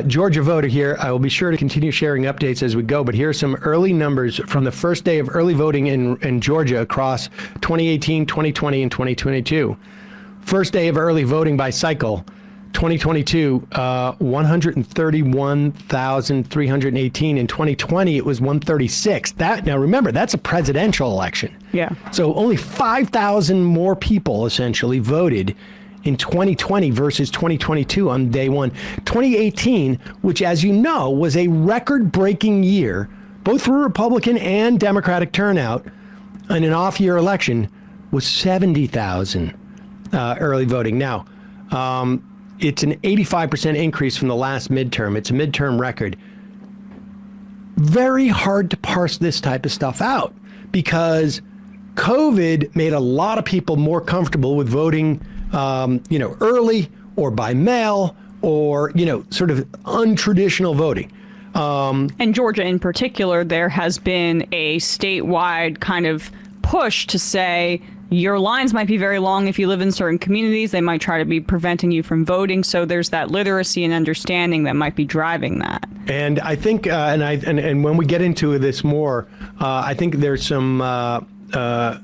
Georgia voter here. I will be sure to continue sharing updates as we go, but here are some early numbers from the first day of early voting in Georgia across 2018, 2020, and 2022. First day of early voting by cycle, 2022, 131,318. In 2020, it was 136. Now remember, that's a presidential election. Yeah. So only 5,000 more people essentially voted in 2020 versus 2022 on day one. 2018, which, as you know, was a record-breaking year, both for Republican and Democratic turnout in an off-year election, was 70,000 early voting. Now, it's an 85% increase from the last midterm. It's a midterm record. Very hard to parse this type of stuff out because COVID made a lot of people more comfortable with voting early or by mail or, sort of untraditional voting. And Georgia in particular, there has been a statewide kind of push to say your lines might be very long if you live in certain communities. They might try to be preventing you from voting. So there's that literacy and understanding that might be driving that. And I think, and when we get into this more, I think there's some numbers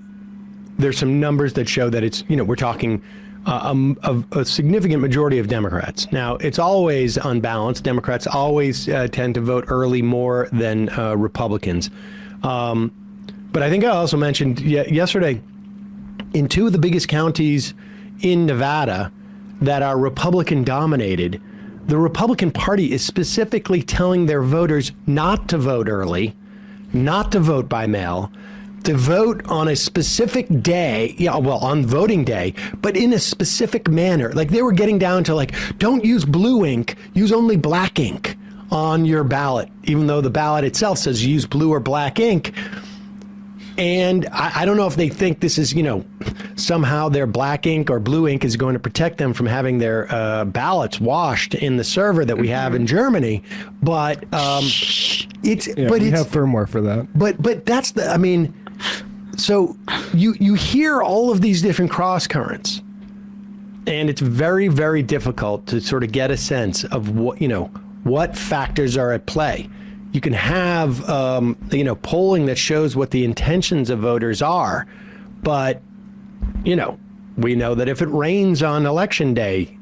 that show that it's, we're talking a significant majority of Democrats. Now, it's always unbalanced. Democrats always tend to vote early more than Republicans. But I think I also mentioned yesterday, in two of the biggest counties in Nevada that are Republican dominated, the Republican Party is specifically telling their voters not to vote early, not to vote by mail, to vote on a specific day, on voting day, but in a specific manner. Like they were getting down to don't use blue ink, use only black ink on your ballot, even though the ballot itself says use blue or black ink. And I don't know if they think this is, somehow their black ink or blue ink is going to protect them from having their ballots washed in the server that we have in Germany. But we have firmware for that. But that's so you hear all of these different cross currents, and it's very, very difficult to sort of get a sense of what factors are at play. You can have, polling that shows what the intentions of voters are, but, we know that if it rains on election day,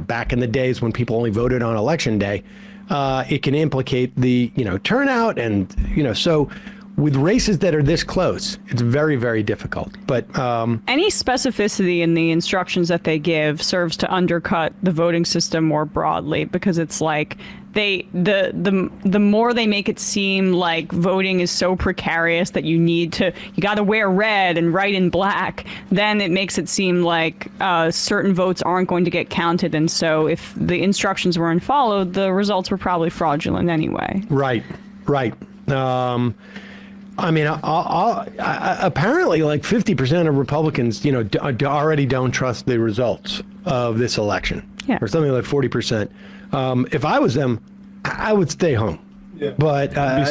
back in the days when people only voted on election day, it can implicate the, turnout and, so with races that are this close, it's very, very difficult. But any specificity in the instructions that they give serves to undercut the voting system more broadly, because it's like the more they make it seem like voting is so precarious that you got to wear red and write in black, then it makes it seem like certain votes aren't going to get counted. And so if the instructions weren't followed, the results were probably fraudulent anyway. Right. Apparently, 50% of Republicans, already don't trust the results of this election, or something like 40%. If I was them, I would stay home. Yeah. But or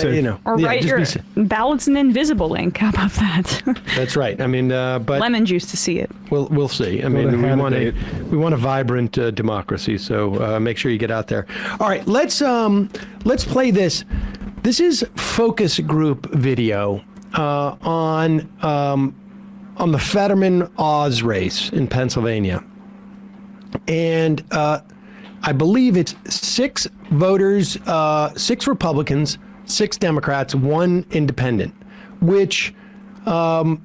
write your ballots in invisible ink. How about that? That's right. But lemon juice to see it. We'll see. We want a vibrant democracy. So make sure you get out there. All right, let's play this. This is focus group video on the Fetterman Oz race in Pennsylvania, and I believe it's 6 voters, 6 Republicans, 6 Democrats, 1 independent. Which I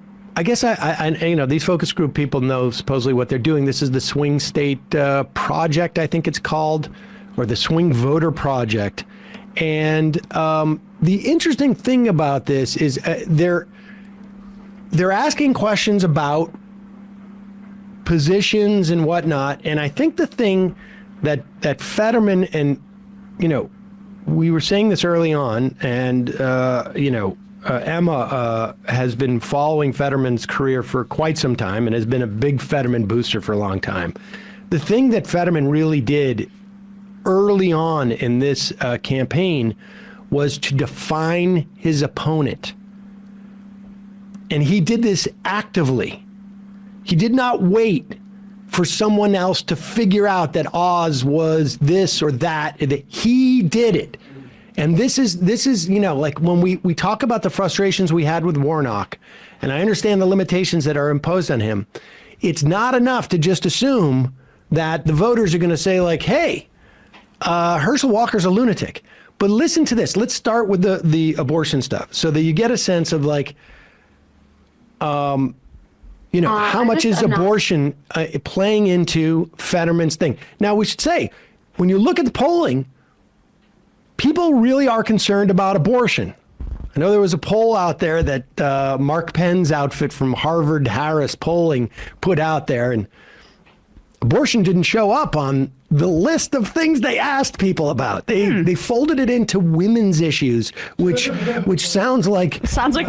guess these focus group people know supposedly what they're doing. This is the Swing State Project, I think it's called, or the Swing Voter Project. And the interesting thing about this is they're asking questions about positions and whatnot. And I think the thing that Fetterman and, we were saying this early on, and, Emma has been following Fetterman's career for quite some time and has been a big Fetterman booster for a long time. The thing that Fetterman really did early on in this campaign was to define his opponent. And he did this actively. He did not wait for someone else to figure out that Oz was this or that he did it. And this is, you know, like when we talk about the frustrations we had with Warnock, and I understand the limitations that are imposed on him, it's not enough to just assume that the voters are going to say like, hey, Herschel Walker's a lunatic. But listen to this. Let's start with the abortion stuff so that you get a sense of like, you know, how much is abortion playing into Fetterman's thing? Now, we should say, when you look at the polling, people really are concerned about abortion. I know there was a poll out there that Mark Penn's outfit from Harvard Harris Polling put out there, and abortion didn't show up on the list of things they asked people about. They folded it into women's issues, which sounds like it sounds like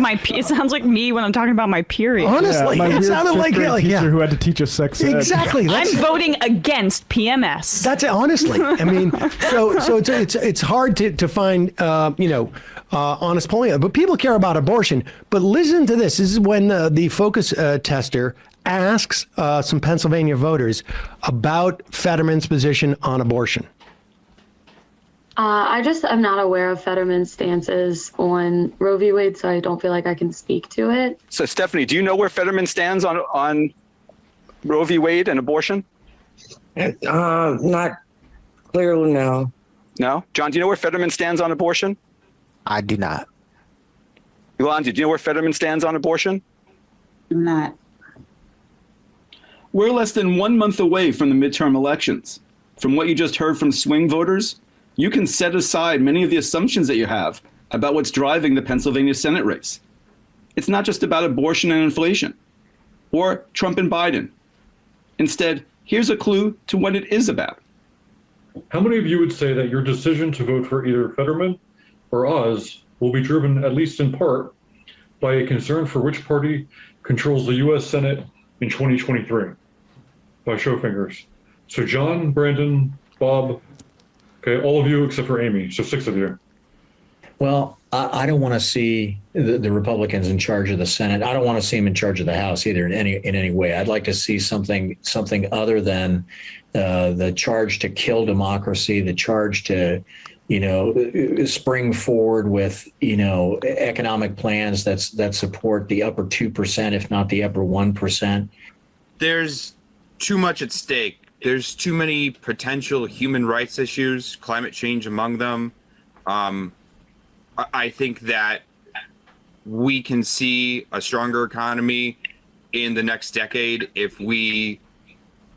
me when I'm talking about my period. Honestly, it sounded like teacher who had to teach us sex ed. Exactly. I'm voting against PMS. That's it, honestly. I mean, so it's hard to find honest polling, but people care about abortion. But listen to this. This is when the focus tester asks some Pennsylvania voters about Fetterman's position on abortion. I'm not aware of Fetterman's stances on Roe v. Wade, so I don't feel like I can speak to it. So, Stephanie, do you know where Fetterman stands on Roe v. Wade and abortion? Not clearly, no. No? John, do you know where Fetterman stands on abortion? I do not. Yolanda, do you know where Fetterman stands on abortion? I'm not. We're less than 1 month away from the midterm elections. From what you just heard from swing voters, you can set aside many of the assumptions that you have about what's driving the Pennsylvania Senate race. It's not just about abortion and inflation, or Trump and Biden. Instead, here's a clue to what it is about. How many of you would say that your decision to vote for either Fetterman or Oz will be driven, at least in part, by a concern for which party controls the U.S. Senate in 2023? By show of fingers. So John, Brandon, Bob, okay, all of you except for Amy, so 6 of you. Well, I don't want to see the Republicans in charge of the Senate. I don't want to see them in charge of the House either in any way. I'd like to see something other than the charge to kill democracy, the charge to, spring forward with, economic plans that support the upper 2%, if not the upper 1%. There's too much at stake. There's too many potential human rights issues, climate change among them. I think that we can see a stronger economy in the next decade if we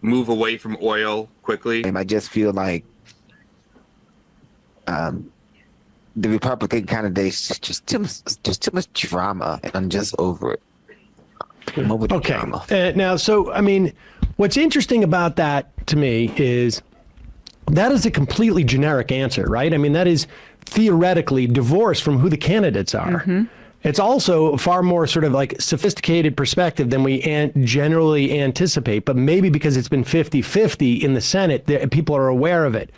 move away from oil quickly. I just feel like the Republican candidates just too much drama, and I'm just over it. I'm over the drama. Now, so I mean, what's interesting about that to me is that is a completely generic answer, right? I mean, that is theoretically divorced from who the candidates are. Mm-hmm. It's also a far more sort of like sophisticated perspective than we generally anticipate, but maybe because it's been 50-50 in the Senate, people are aware of it.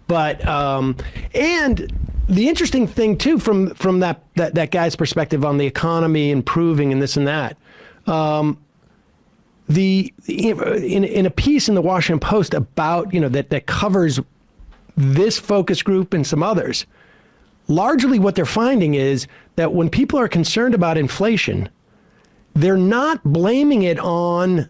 But and the interesting thing too, from that guy's perspective on the economy improving and this and that, in a piece in the Washington Post about that covers this focus group and some others, largely what they're finding is that when people are concerned about inflation, they're not blaming it on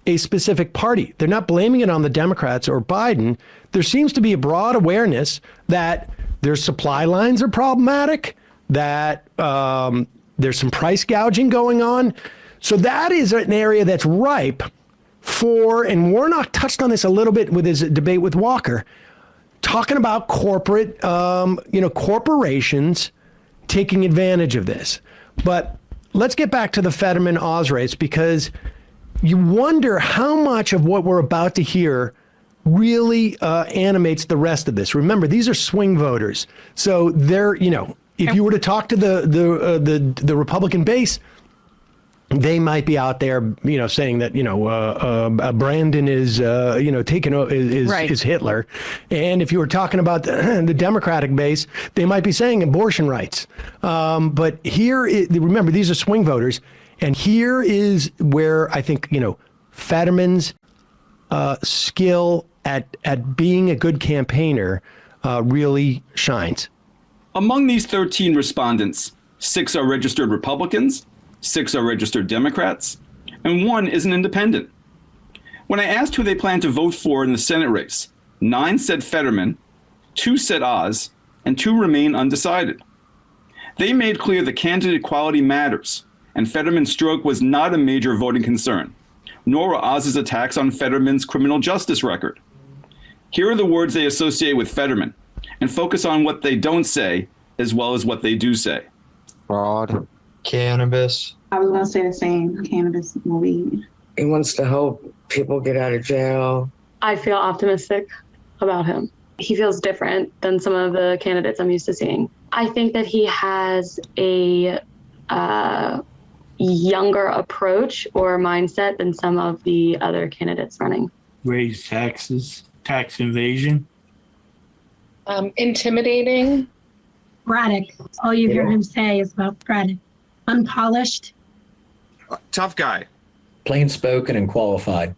a specific party. They're not blaming it on the Democrats or Biden. There seems to be a broad awareness that their supply lines are problematic, that there's some price gouging going on. So that is an area that's ripe for, and Warnock touched on this a little bit with his debate with Walker, talking about corporate, corporations taking advantage of this. But let's get back to the Fetterman-Oz race, because you wonder how much of what we're about to hear really animates the rest of this. Remember, these are swing voters. So they're, if you were to talk to the Republican base, they might be out there, saying that, Brandon is, is Hitler. And if you were talking about the Democratic base, they might be saying abortion rights. But remember, these are swing voters. And here is where I think, Fetterman's skill at being a good campaigner really shines. Among these 13 respondents, 6 are registered Republicans, 6 are registered Democrats, and 1 is an independent. When I asked who they plan to vote for in the Senate race, 9 said Fetterman, 2 said Oz, and 2 remain undecided. They made clear that candidate quality matters, and Fetterman's stroke was not a major voting concern, nor were Oz's attacks on Fetterman's criminal justice record. Here are the words they associate with Fetterman, and focus on what they don't say as well as what they do say. Fraud. Cannabis. I was going to say the same. Cannabis and weed. He wants to help people get out of jail. I feel optimistic about him. He feels different than some of the candidates I'm used to seeing. I think that he has a younger approach or mindset than some of the other candidates running. Raise taxes, tax invasion. Intimidating. Braddock. All you hear him say is about Braddock. Unpolished. Tough guy. Plain spoken and qualified.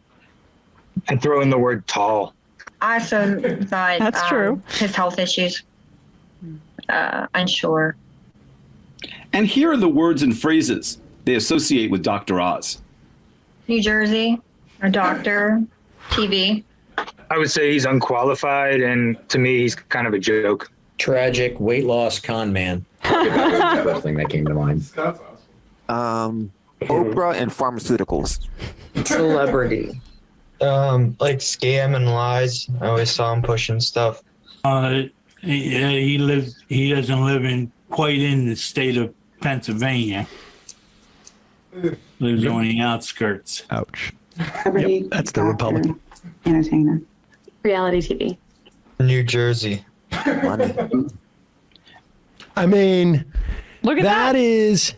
And throw in the word tall. I also thought That's true. his health issues. Unsure. And here are the words and phrases they associate with Dr. Oz. New Jersey, a doctor, TV. I would say he's unqualified, and to me, he's kind of a joke. Tragic weight loss con man. That's the first thing that came to mind. Oprah and pharmaceuticals. Celebrity. Like scam and lies. I always saw him pushing stuff. He doesn't live quite in the state of Pennsylvania. Lives on the outskirts. Ouch. Yep, that's the Republican. Entertainer. Reality TV. New Jersey. Money. I mean, Look at that is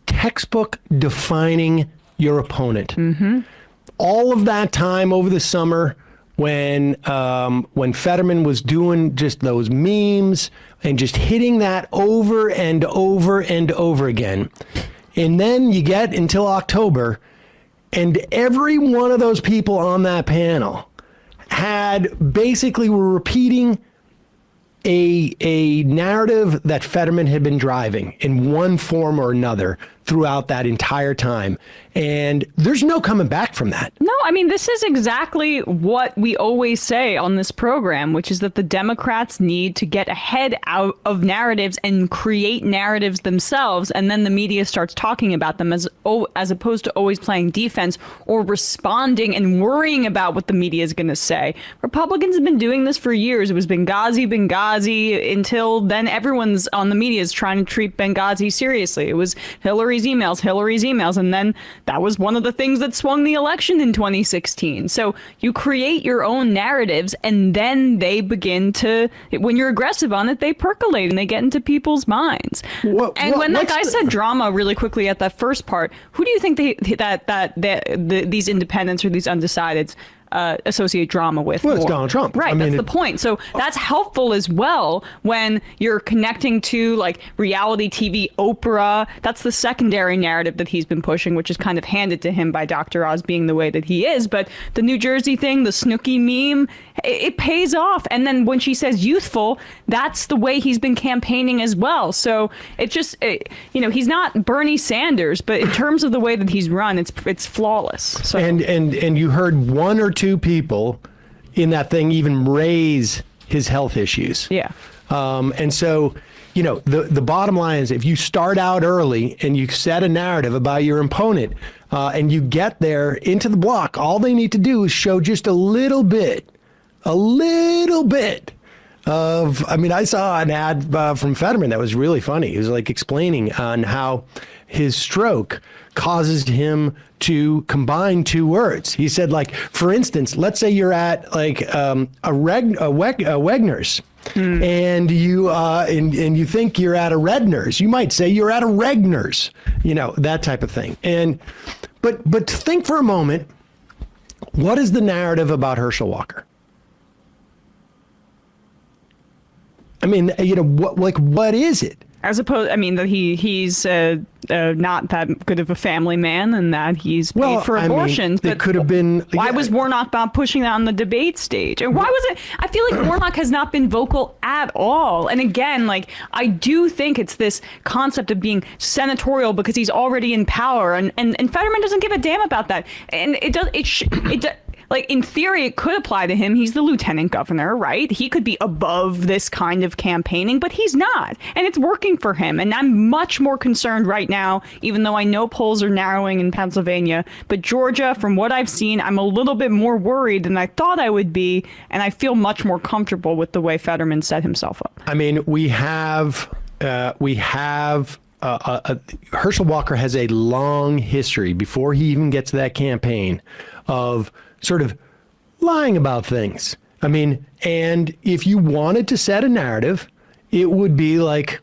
textbook defining your opponent. Mm-hmm. All of that time over the summer when Fetterman was doing just those memes and just hitting that over and over and over again. And then you get until October, and every one of those people on that panel were repeating a narrative that Fetterman had been driving in one form or another throughout that entire time. And there's no coming back from that. No, I mean, this is exactly what we always say on this program, which is that the Democrats need to get ahead out of narratives and create narratives themselves. And then the media starts talking about them as opposed to always playing defense or responding and worrying about what the media is going to say. Republicans have been doing this for years. It was Benghazi, until then everyone's on the media is trying to treat Benghazi seriously. It was Hillary's emails. And then that was one of the things that swung the election in 2016. So you create your own narratives, and then they begin to, when you're aggressive on it, they percolate and they get into people's minds. When that guy said drama really quickly at that first part, who do you think these independents or these undecideds associate drama with? Well, it's Donald Trump. Right, that's the point. So that's helpful as well when you're connecting to like reality TV, Oprah. That's the secondary narrative that he's been pushing, which is kind of handed to him by Dr. Oz being the way that he is. But the New Jersey thing, the Snooki meme, it pays off. And then when she says youthful, that's the way he's been campaigning as well. So it just, he's not Bernie Sanders, but in terms of the way that he's run, it's flawless. So. And you heard one or two people in that thing even raise his health issues. Yeah. And so, the bottom line is if you start out early and you set a narrative about your opponent and you get there into the block, all they need to do is show just a little bit of, I saw an ad from Fetterman that was really funny. He was like explaining on how his stroke causes him to combine two words. He said, like, for instance, let's say you're at like a Wegner's, and you think you're at a Redner's. You might say you're at a Regner's, that type of thing. But think for a moment, what is the narrative about Herschel Walker? I mean, what is it? As opposed, I mean, that he's not that good of a family man, and that he's paid for abortions. It could have been. Why was Warnock not pushing that on the debate stage? And why was it? I feel like Warnock has not been vocal at all. And again, like, I do think it's this concept of being senatorial because he's already in power, and Fetterman doesn't give a damn about that. And it does. Like, in theory, it could apply to him. He's the lieutenant governor, right? He could be above this kind of campaigning, but he's not. And it's working for him. And I'm much more concerned right now, even though I know polls are narrowing in Pennsylvania. But Georgia, from what I've seen, I'm a little bit more worried than I thought I would be. And I feel much more comfortable with the way Fetterman set himself up. I mean, Herschel Walker has a long history before he even gets to that campaign of sort of lying about things. I mean, and if you wanted to set a narrative, it would be like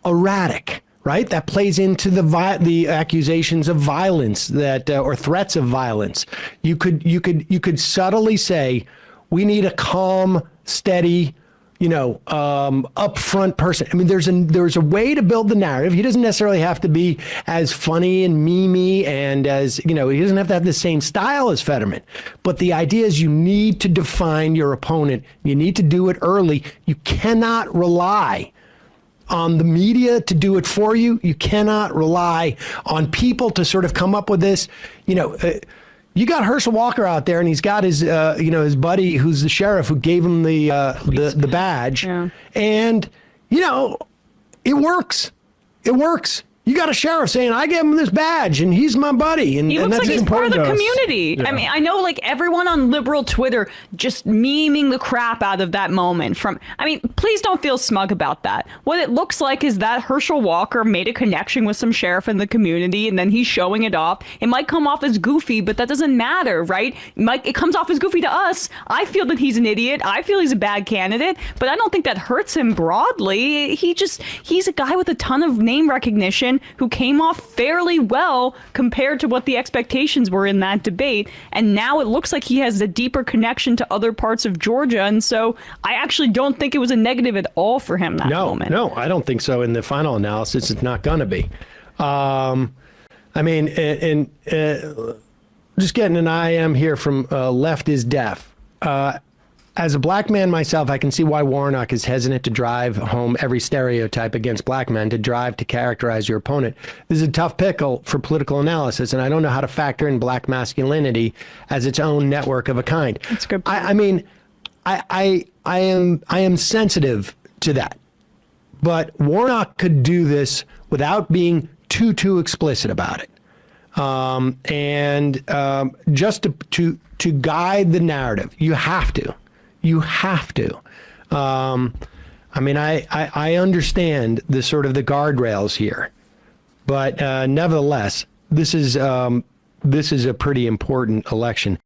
erratic, right? That plays into the accusations of violence that or threats of violence. You could subtly say, we need a calm, steady, upfront person. I mean, there's a way to build the narrative. He doesn't necessarily have to be as funny and memey, and as, he doesn't have to have the same style as Fetterman. But the idea is you need to define your opponent. You need to do it early. You cannot rely on the media to do it for you. You cannot rely on people to sort of come up with this, you got Herschel Walker out there, and he's got his, his buddy who's the sheriff who gave him the badge, and it works. It works. You got a sheriff saying, "I gave him this badge, and he's my buddy," and he looks that's like he's part of the community. Yeah. I mean, I know, like, everyone on liberal Twitter just memeing the crap out of that moment. Please don't feel smug about that. What it looks like is that Herschel Walker made a connection with some sheriff in the community, and then he's showing it off. It might come off as goofy, but that doesn't matter, right? It comes off as goofy to us. I feel that he's an idiot. I feel he's a bad candidate, but I don't think that hurts him broadly. He's a guy with a ton of name recognition who came off fairly well compared to what the expectations were in that debate. And now it looks like he has a deeper connection to other parts of Georgia. And so I actually don't think it was a negative at all for him that moment. No, I don't think so. In the final analysis, it's not going to be. Just getting an IM here from Left is Deaf. As a black man myself, I can see why Warnock is hesitant to drive home every stereotype against black men, to characterize your opponent. This is a tough pickle for political analysis, and I don't know how to factor in black masculinity as its own network of a kind. That's good. I am sensitive to that, but Warnock could do this without being too explicit about it, just to guide the narrative. You have to. I understand the sort of the guardrails here, but nevertheless, this is a pretty important election.